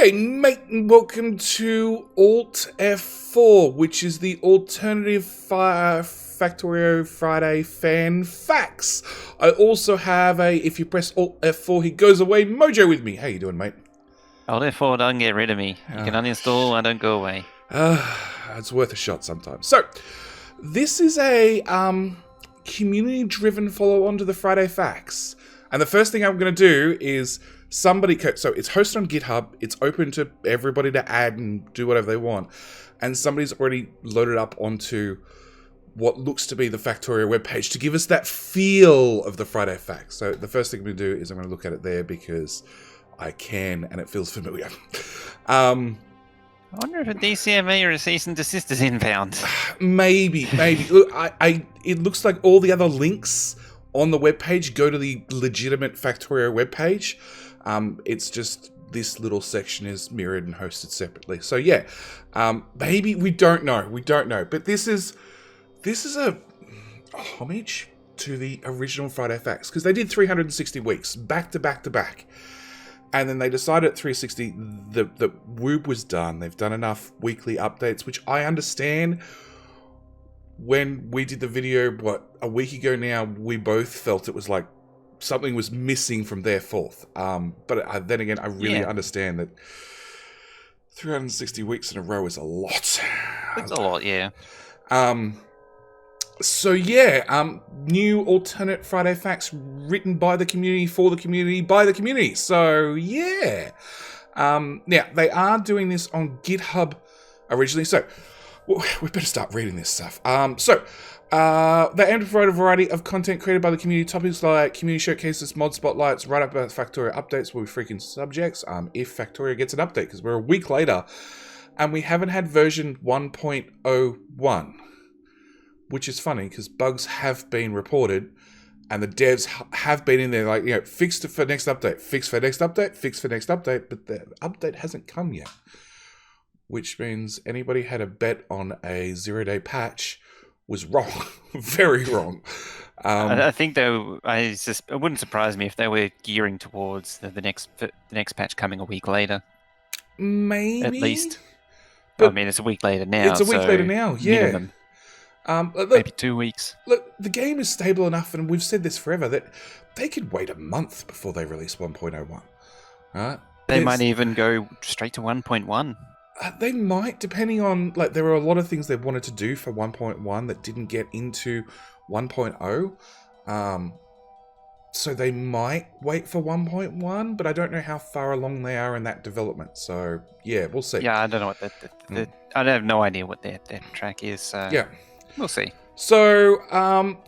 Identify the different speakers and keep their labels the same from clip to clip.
Speaker 1: G'day, mate, and welcome to ALT-F4, which is the alternative Factorio Friday fan facts. I also have if you press Alt-F4, he goes away, Mojo with me. How you doing, mate?
Speaker 2: ALT-F4 don't get rid of me. You can uninstall, I don't go away.
Speaker 1: It's worth a shot sometimes. So, this is a community-driven follow-on to the Friday facts. And the first thing I'm going to do is so it's hosted on GitHub, it's open to everybody to add and do whatever they want, and somebody's already loaded up onto what looks to be the Factorio webpage to give us that feel of the Friday facts. So the first thing I'm going to do is I'm going to look at it there because I can, and it feels familiar.
Speaker 2: I wonder if a DCMA or a cease and desist is inbound.
Speaker 1: Maybe. Look, it looks like all the other links on the webpage go to the legitimate Factorio webpage. It's just this little section is mirrored and hosted separately. So yeah, maybe we don't know. But this is a homage to the original Friday Facts because they did 360 weeks back to back, and then they decided at 360 the Woob was done. They've done enough weekly updates, which I understand. When we did the video, a week ago now, we both felt it was like something was missing from their forth. But then again, I really understand that 360 weeks in a row is a lot.
Speaker 2: It's a lot, yeah.
Speaker 1: So yeah, new alternate Friday facts written by the community, for the community, by the community. So yeah. Now, they are doing this on GitHub originally. So we better start reading this stuff. They aim to provide a variety of content created by the community. Topics like community showcases, mod spotlights, right up about Factorio updates will be freaking subjects. If Factorio gets an update, because we're a week later, and we haven't had version 1.01, which is funny because bugs have been reported, and the devs have been in there like, fixed for next update, fix for next update, fix for next update, but the update hasn't come yet. Which means anybody had a bet on a 0-day patch was wrong. Very wrong.
Speaker 2: I think though, it wouldn't surprise me if they were gearing towards the next patch coming a week later.
Speaker 1: Maybe.
Speaker 2: At least.
Speaker 1: But
Speaker 2: I mean, it's a week later now.
Speaker 1: It's a week later now, yeah.
Speaker 2: Minimum.
Speaker 1: Look,
Speaker 2: maybe 2 weeks.
Speaker 1: Look, the game is stable enough, and we've said this forever, that they could wait a month before they release 1.01. Right?
Speaker 2: They might even go straight to 1.1.
Speaker 1: They might, depending on, there were a lot of things they wanted to do for 1.1 that didn't get into 1.0. So they might wait for 1.1, but I don't know how far along they are in that development. So, yeah, we'll see.
Speaker 2: Yeah, I don't know what I have no idea what their track is.
Speaker 1: Yeah.
Speaker 2: We'll see.
Speaker 1: So,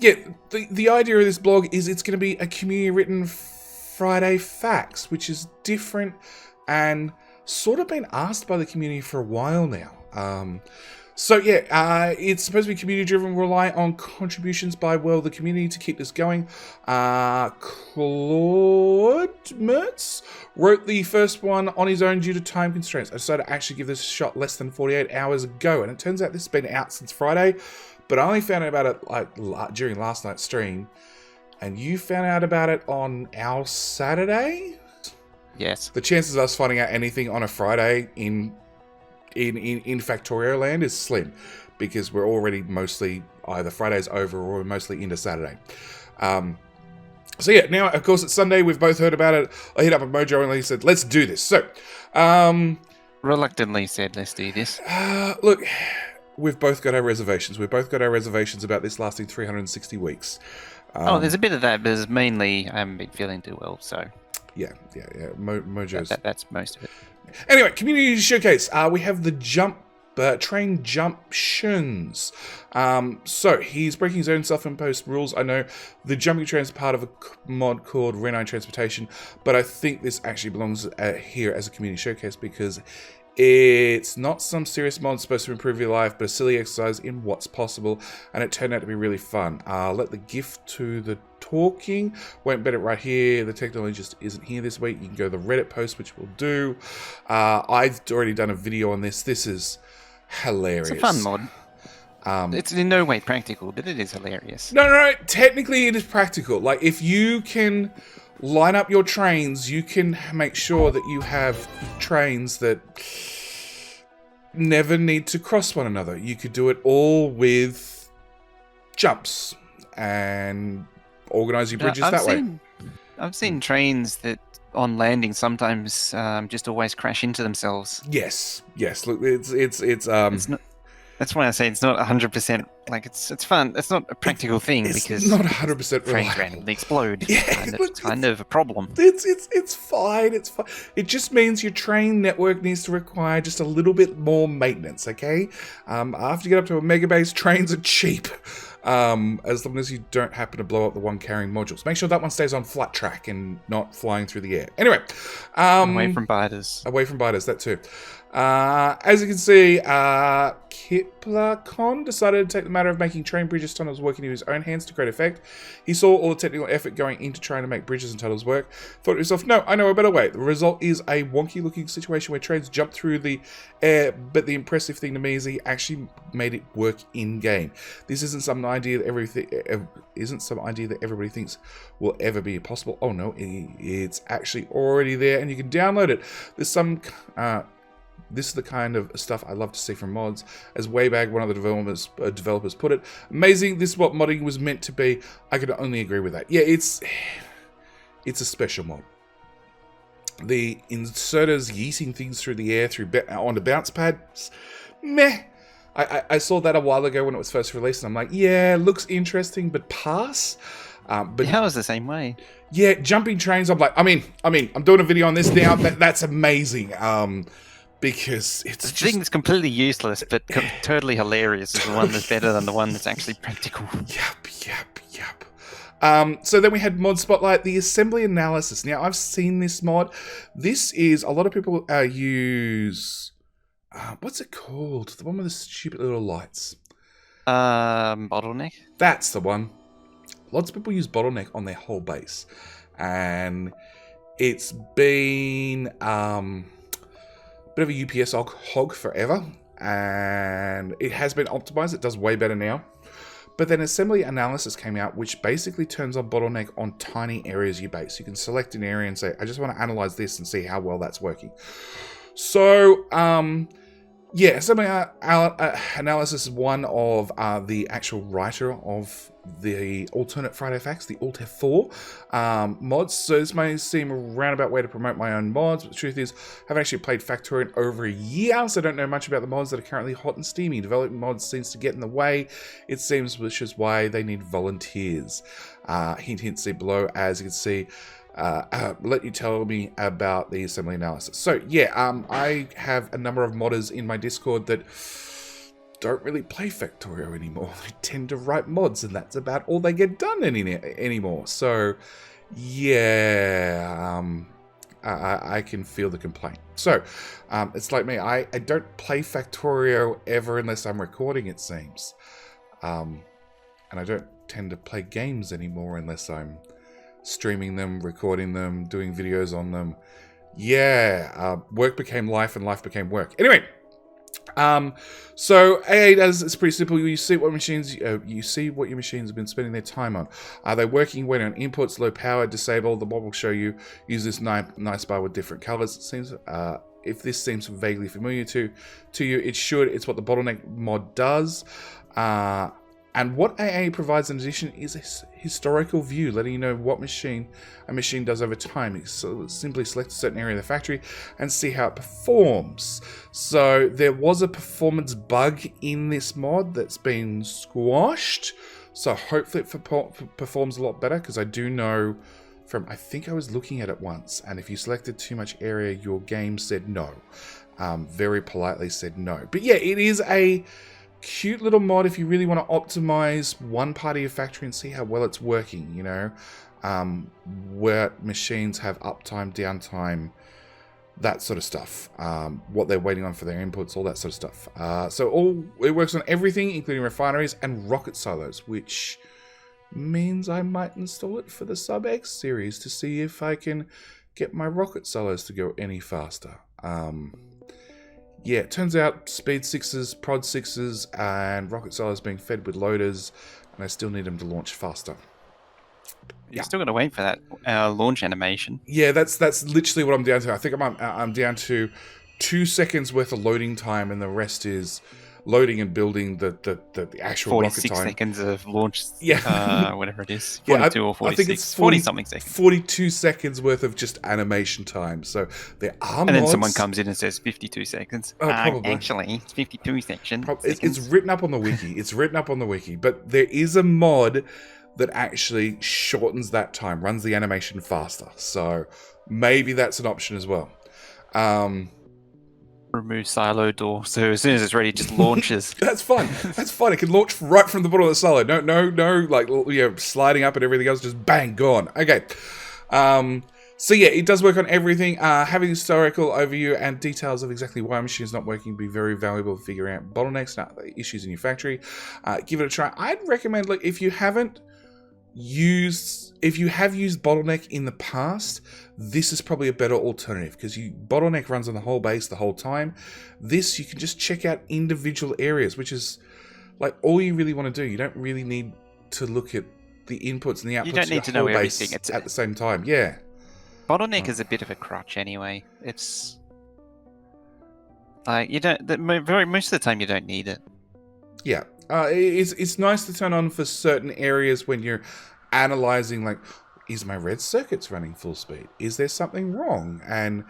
Speaker 1: the idea of this blog is it's going to be a community-written Friday Facts, which is different and sort of been asked by the community for a while now. It's supposed to be community-driven, rely on contributions by, the community to keep this going. Claude Mertz wrote the first one on his own due to time constraints. I decided to actually give this a shot less than 48 hours ago, and it turns out this has been out since Friday, but I only found out about it during last night's stream, and you found out about it on our Saturday?
Speaker 2: Yes.
Speaker 1: The chances of us finding out anything on a Friday in Factorio land is slim, because we're already mostly either Friday's over or we're mostly into Saturday. Now of course it's Sunday. We've both heard about it. I hit up a Mojo and he said, "Let's do this." So,
Speaker 2: reluctantly said, "Let's do this."
Speaker 1: Look, we've both got our reservations. We've both got our reservations about this lasting 360 weeks.
Speaker 2: There's a bit of that, but it's mainly I haven't been feeling too well, so.
Speaker 1: Yeah. Mojo's.
Speaker 2: That's most of it.
Speaker 1: Anyway, community showcase. We have the train jumptions. So he's breaking his own self-imposed rules. I know the jumping train is part of a mod called Renine Transportation, but I think this actually belongs here as a community showcase because it's not some serious mod supposed to improve your life, but a silly exercise in what's possible, and it turned out to be really fun. Let the gift to the talking. Won't bet it right here. The technology just isn't here this week. You can go to the Reddit post, which we'll do. I've already done a video on this. This is hilarious.
Speaker 2: It's a fun mod. It's in no way practical, but it is hilarious.
Speaker 1: No. Technically, it is practical. If you can line up your trains. You can make sure that you have trains that never need to cross one another. You could do it all with jumps and organize your bridges that way.
Speaker 2: I've seen trains that on landing sometimes just always crash into themselves.
Speaker 1: Yes. Look, it's
Speaker 2: not. That's why I say it's not 100%. Like it's fun. It's not a practical thing because
Speaker 1: not 100%
Speaker 2: trains randomly explode.
Speaker 1: Yeah,
Speaker 2: and it's kind of a problem.
Speaker 1: It's fine. It's fine. It just means your train network needs to require just a little bit more maintenance. Okay. After you get up to a megabase, trains are cheap. As long as you don't happen to blow up the one carrying modules. Make sure that one stays on flat track and not flying through the air. Anyway,
Speaker 2: away from biters.
Speaker 1: Away from biters, that too. As you can see, Kiplacon decided to take the matter of making train bridges tunnels work into his own hands to great effect. He saw all the technical effort going into trying to make bridges and tunnels work. Thought to himself, no, I know a better way. The result is a wonky looking situation where trains jump through the air, but the impressive thing to me is he actually made it work in game. This isn't some idea that everybody thinks will ever be possible. Oh no, it's actually already there and you can download it. There's some this is the kind of stuff I love to see from mods. As Waybag, one of the developers put it, amazing. This is what modding was meant to be. I can only agree with that. Yeah, it's a special mod. The inserters yeeting things through the air onto bounce pads, meh. I saw that a while ago when it was first released, and I'm like, yeah, looks interesting, but pass. But
Speaker 2: yeah, I was the same way.
Speaker 1: Yeah, jumping trains. I'm like, I'm doing a video on this now. That's amazing. Because it's
Speaker 2: the thing that's completely useless, but totally hilarious is the one that's better than the one that's actually practical.
Speaker 1: Yep. So then we had Mod Spotlight, the assembly analysis. Now, I've seen this mod. This is, a lot of people use, what's it called? The one with the stupid little lights.
Speaker 2: Bottleneck?
Speaker 1: That's the one. Lots of people use Bottleneck on their whole base. And it's been bit of a UPS hog forever, and it has been optimized. It does way better now. But then assembly analysis came out, which basically turns on bottleneck on tiny areas you base. You can select an area and say, I just want to analyze this and see how well that's working. So, yeah, assembly analysis is one of the actual writer of the alternate Friday Facts, the ALT-F4 mods. So this may seem a roundabout way to promote my own mods, but the truth is, I haven't actually played Factorio in over a year, so I don't know much about the mods that are currently hot and steamy. Developing mods seems to get in the way, it seems, which is why they need volunteers. Hint, see below, as you can see. Let you tell me about the assembly analysis. So yeah, I have a number of modders in my Discord that don't really play Factorio anymore. They tend to write mods, and that's about all they get done anymore. So yeah, I can feel the complaint. So it's like me. I don't play Factorio ever unless I'm recording, it seems, and I don't tend to play games anymore unless I'm streaming them, recording them, doing videos on them. Yeah, work became life and life became work. Anyway, so AA does, it's pretty simple. You see what machines your machines have been spending their time on. Are they working when on inputs, low power, disable? The mod will show you. Use this nice bar with different colors. It seems if this seems vaguely familiar to you, it should. It's what the bottleneck mod does. And what AA provides in addition is a historical view, letting you know what a machine does over time. So simply select a certain area of the factory and see how it performs. So there was a performance bug in this mod that's been squashed. So hopefully it performs a lot better, because I do know from, I think I was looking at it once, and if you selected too much area, your game said no. Very politely said no. But yeah, it is a cute little mod if you really want to optimize one part of your factory and see how well it's working, you know, where machines have uptime, downtime, that sort of stuff, what they're waiting on for their inputs, all that sort of stuff. So it works on everything, including refineries and rocket silos, which means I might install it for the Sub X series to see if I can get my rocket silos to go any faster. Yeah, it turns out Speed 6s, Prod 6s, and rocket silos being fed with loaders, and I still need them to launch faster.
Speaker 2: You're still got to wait for that launch animation.
Speaker 1: Yeah, that's literally what I'm down to. I think I'm down to 2 seconds worth of loading time, and the rest is loading and building the actual rocket
Speaker 2: 46
Speaker 1: time.
Speaker 2: seconds of launch,
Speaker 1: Yeah.
Speaker 2: whatever it is. 42
Speaker 1: Yeah,
Speaker 2: or 46.
Speaker 1: I think it's
Speaker 2: 40-something seconds.
Speaker 1: 42 seconds worth of just animation time. So there are
Speaker 2: And
Speaker 1: mods.
Speaker 2: then someone comes in and says 52 seconds.
Speaker 1: Oh, probably.
Speaker 2: Actually, it's 52 seconds.
Speaker 1: It's written up on the wiki. It's written up on the wiki. But there is a mod that actually shortens that time, runs the animation faster. So maybe that's an option as well.
Speaker 2: Remove silo door, so as soon as it's ready, it just launches.
Speaker 1: That's fine. That's fine. It can launch right from the bottom of the silo. No, like, sliding up and everything else, just bang, gone. Okay. So yeah, it does work on everything. Having historical overview and details of exactly why a machine is not working will be very valuable for figuring out bottlenecks and other issues in your factory. Give it a try. I'd recommend, like, if you have used bottleneck in the past, this is probably a better alternative, because bottleneck runs on the whole base the whole time. This, you can just check out individual areas, which is like all you really want to do. You don't really need to look at the inputs and the outputs.
Speaker 2: You don't need to know everything
Speaker 1: at the same time. Yeah,
Speaker 2: bottleneck is a bit of a crutch anyway. It's like most of the time you don't need it.
Speaker 1: Yeah, it's nice to turn on for certain areas when you're analyzing, like, is my red circuits running full speed? Is there something wrong? And,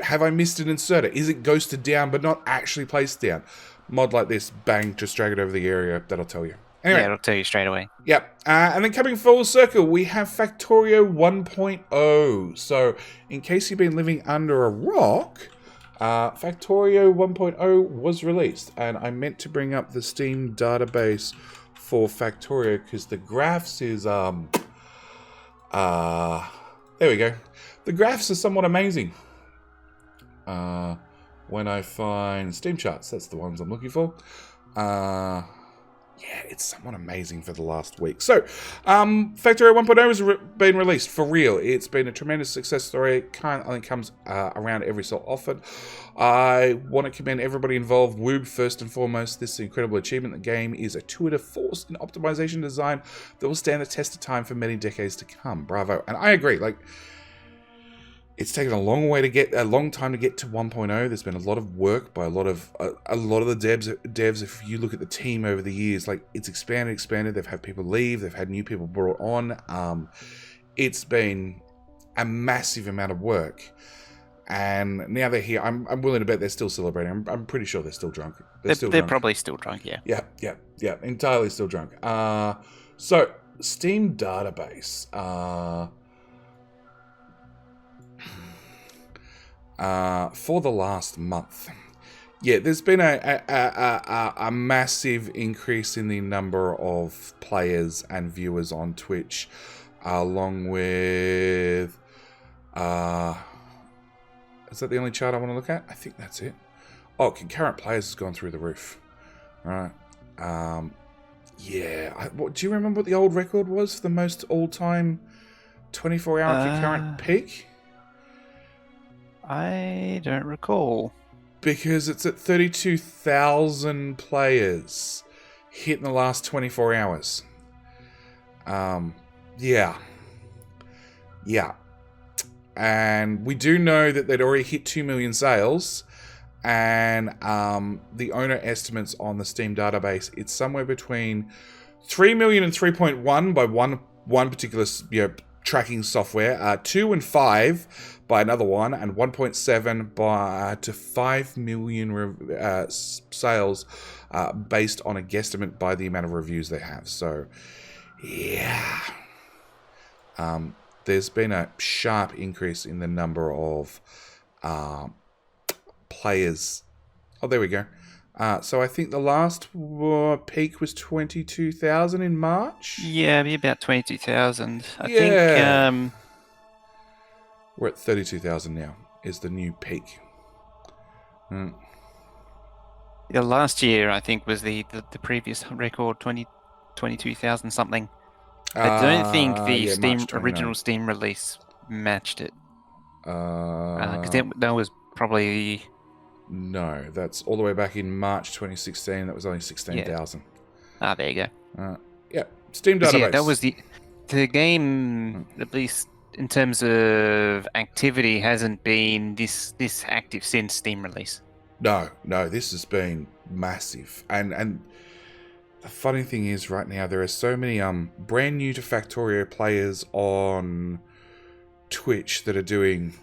Speaker 1: have I missed an inserter? Is it ghosted down but not actually placed down? Mod like this, bang, just drag it over the area, that'll tell you. Anyway,
Speaker 2: yeah, it'll tell you straight away.
Speaker 1: Yep. And then coming full circle, we have Factorio 1.0. So, in case you've been living under a rock, Factorio 1.0 was released, and I meant to bring up the Steam database for Factorio because the graphs is there we go. The graphs are somewhat amazing. When I find Steam charts, that's the ones I'm looking for. Yeah, it's somewhat amazing for the last week. So, Factorio 1.0 has been released for real. It's been a tremendous success story. It only comes around every so often. I want to commend everybody involved. Woob, first and foremost. This incredible achievement. The game is a tour de force in optimization design that will stand the test of time for many decades to come. Bravo. And I agree. Like, it's taken a long time to get to 1.0. There's been a lot of work by a lot of the devs. If you look at the team over the years, like, it's expanded. They've had people leave. They've had new people brought on. It's been a massive amount of work, and now they're here. I'm willing to bet they're still celebrating. I'm pretty sure they're still drunk.
Speaker 2: They're probably still drunk. Yeah.
Speaker 1: Yeah. Entirely still drunk. So Steam database. For the last month, yeah, there's been a massive increase in the number of players and viewers on Twitch, along with is that the only chart I want to look at? I think that's it. Oh, concurrent players has gone through the roof. All right. Yeah. Do you remember what the old record was for the most all-time 24-hour concurrent peak?
Speaker 2: I don't recall.
Speaker 1: Because it's at 32,000 players hit in the last 24 hours. Yeah. And we do know that they'd already hit 2 million sales. And the owner estimates on the Steam database, it's somewhere between 3 million and 3.1 by one particular tracking software, 2 and 5 by another one, and 1.7 to 5 million sales based on a guesstimate by the amount of reviews they have. So, yeah. There's been a sharp increase in the number of players. Oh, there we go. So I think the last peak was 22,000 in March.
Speaker 2: Yeah, maybe about 22,000. I think.
Speaker 1: We're at 32,000 now. Is the new peak.
Speaker 2: Yeah, last year I think was the previous record, 22,000 something. I don't think the original Steam release matched it. Because that was probably.
Speaker 1: No, that's all the way back in March 2016. That was only 16,000.
Speaker 2: Yeah. There you go.
Speaker 1: Yeah, Steam database.
Speaker 2: Yeah, The game, at least in terms of activity, hasn't been this active since Steam release.
Speaker 1: No, this has been massive. And the funny thing is, right now, there are so many brand new to Factorio players on Twitch that are doing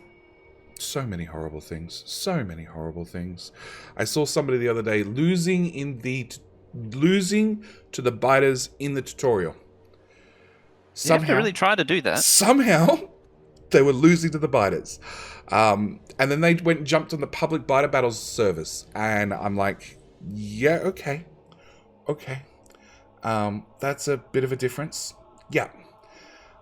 Speaker 1: so many horrible things. So many horrible things. I saw somebody the other day losing to the biters in the tutorial.
Speaker 2: You have to really try to do that.
Speaker 1: Somehow, they were losing to the biters. And then they went and jumped on the public biter battles service. And I'm like, yeah, okay. That's a bit of a difference. Yeah.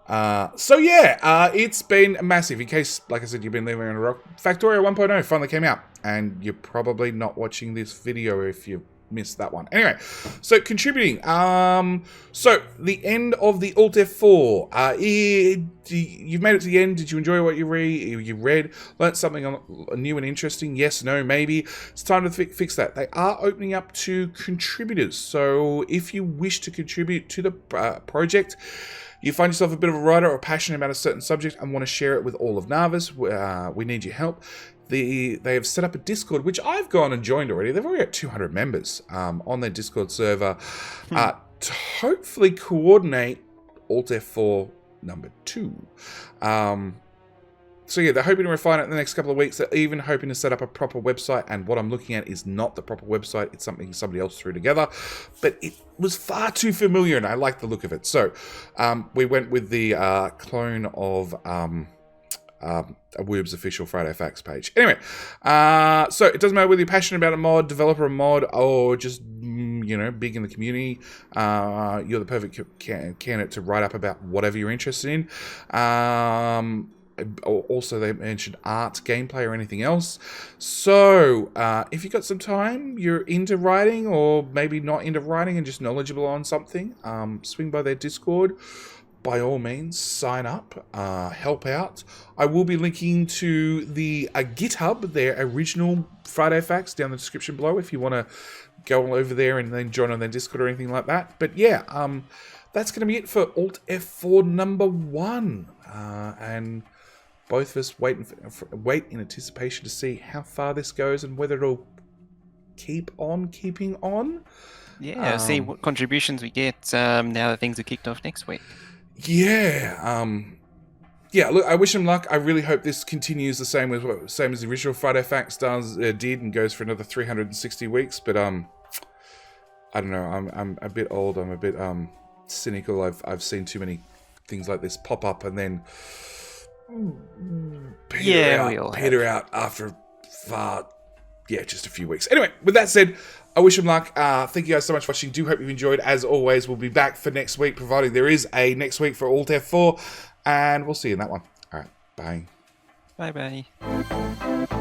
Speaker 1: It's been massive. In case, like I said, you've been living on a rock, Factorio 1.0 finally came out, and you're probably not watching this video if you missed that one. Anyway, so contributing. So the end of the ALT-F4. You've made it to the end. Did you enjoy what you read? Learned something new and interesting? Yes, no, maybe. It's time to fix that. They are opening up to contributors. So if you wish to contribute to the project, you find yourself a bit of a writer or passionate about a certain subject and want to share it with all of Narvis, we need your help. They have set up a Discord, which I've gone and joined already. They've already got 200 members on their Discord server to hopefully coordinate ALT-F4 number 2. So yeah, they're hoping to refine it in the next couple of weeks. They're even hoping to set up a proper website, and what I'm looking at is not the proper website. It's something somebody else threw together, but it was far too familiar, and I like the look of it. So we went with the clone of a Woob's official Friday Facts page. Anyway, so it doesn't matter whether you're passionate about a mod, developer a mod, or just big in the community. You're the perfect candidate to write up about whatever you're interested in. Also, they mentioned art, gameplay, or anything else. So, if you've got some time, you're into writing, or maybe not into writing and just knowledgeable on something, swing by their Discord. By all means, sign up, help out. I will be linking to the GitHub, their original Friday Facts, down in the description below if you want to go over there and then join on their Discord or anything like that. But yeah, that's going to be it for ALT-F4 number 1. And both of us wait in anticipation to see how far this goes and whether it'll keep on keeping on.
Speaker 2: Yeah, see what contributions we get now that things are kicked off next week.
Speaker 1: Yeah, look, I wish him luck. I really hope this continues the same as the original Friday Facts did and goes for another 360 weeks. But I don't know. I'm a bit old. I'm a bit cynical. I've seen too many things like this pop up and then peter out after just a few weeks. Anyway, with that said, I wish him luck. Thank you guys so much for watching. Do hope you've enjoyed. As always, we'll be back for next week, providing there is a next week for ALT-F4, and we'll see you in that one. All right, bye.
Speaker 2: Bye-bye.